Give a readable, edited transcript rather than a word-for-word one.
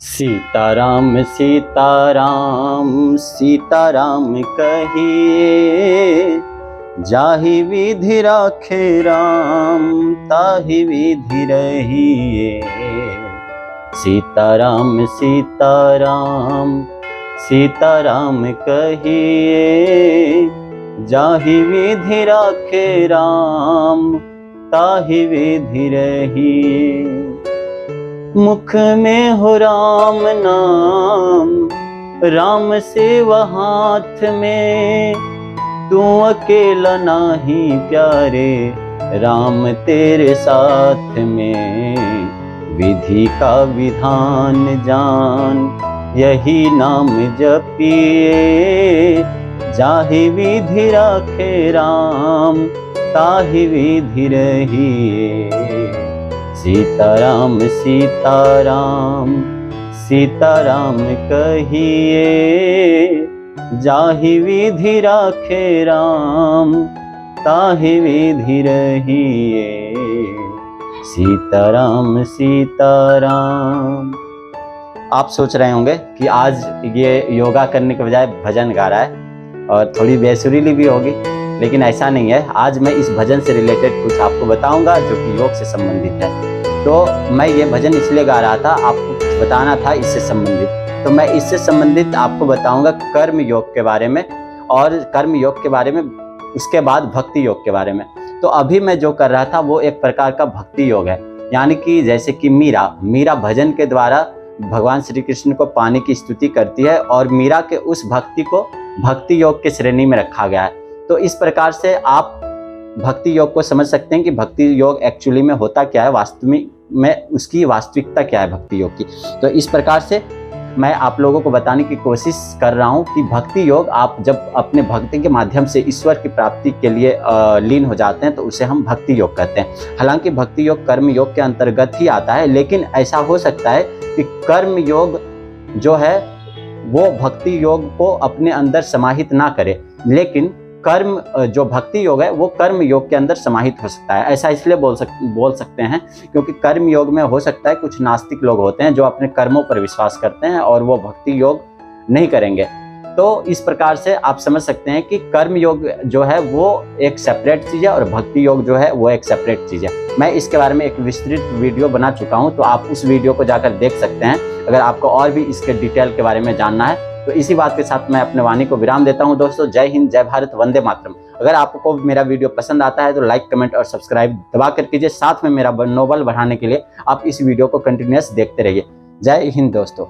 सीताराम सीताराम सीताराम कहिए, जाहि विधि राखे राम ताहि विधि रहिए। सीताराम सीताराम सीताराम कहिए, जाहि विधि राखे राम ताहि विधि रहिए। मुख में हो राम नाम, राम सेवा हाथ में, तू अकेला नाही प्यारे, राम तेरे साथ में। विधि का विधान जान, यही नाम जपिए, जाहि विधि राखे राम ताहि विधि रहिए। सीताराम सीताराम सीताराम कहिए, जाहि विधि राखे राम ताहि विधि रहिए। सीताराम सीताराम। आप सोच रहे होंगे कि आज ये योगा करने के बजाय भजन गा रहा है और थोड़ी बेसुरीली भी होगी, लेकिन ऐसा नहीं है। आज मैं इस भजन से रिलेटेड कुछ आपको बताऊंगा जो कि योग से संबंधित है। तो मैं ये भजन इसलिए गा रहा था, आपको कुछ बताना था इससे संबंधित। तो मैं इससे संबंधित आपको बताऊंगा कर्म योग के बारे में, और कर्म योग के बारे में, उसके बाद भक्ति योग के बारे में। तो अभी मैं जो कर रहा था वो एक प्रकार का भक्ति योग है, यानी कि जैसे कि मीरा भजन के द्वारा भगवान श्री कृष्ण को पाने की स्तुति करती है, और मीरा के उस भक्ति को भक्ति योग के श्रेणी में रखा गया है। तो इस प्रकार से आप भक्ति योग को समझ सकते हैं कि भक्ति योग एक्चुअली में होता क्या है, वास्तविक में उसकी वास्तविकता क्या है भक्ति योग की। तो इस प्रकार से मैं आप लोगों को बताने की कोशिश कर रहा हूं कि भक्ति योग, आप जब अपने भक्ति के माध्यम से ईश्वर की प्राप्ति के लिए लीन हो जाते हैं तो उसे हम भक्ति योग कहते हैं। हालांकि भक्ति योग कर्म योग के अंतर्गत ही आता है, लेकिन ऐसा हो सकता है कि कर्म योग जो है वो भक्ति योग को अपने अंदर समाहित ना करे, लेकिन कर्म जो भक्ति योग है वो कर्म योग के अंदर समाहित हो सकता है। ऐसा इसलिए बोल सकते हैं क्योंकि कर्म योग में हो सकता है कुछ नास्तिक लोग होते हैं जो अपने कर्मों पर विश्वास करते हैं और वो भक्ति योग नहीं करेंगे। तो इस प्रकार से आप समझ सकते हैं कि कर्म योग जो है वो एक सेपरेट चीज़ है और भक्ति योग जो है वो एक सेपरेट चीज़ है। मैं इसके बारे में एक विस्तृत वीडियो बना चुका हूँ, तो आप उस वीडियो को जाकर देख सकते हैं अगर आपको और भी इसके डिटेल के बारे में जानना है। तो इसी बात के साथ मैं अपने वाणी को विराम देता हूं दोस्तों। जय हिंद, जय भारत, वंदे मातरम। अगर आपको मेरा वीडियो पसंद आता है तो लाइक, कमेंट और सब्सक्राइब दबा कर कीजिए। साथ में मेरा मनोबल बढ़ाने के लिए आप इस वीडियो को कंटिन्यूअस देखते रहिए। जय हिंद दोस्तों।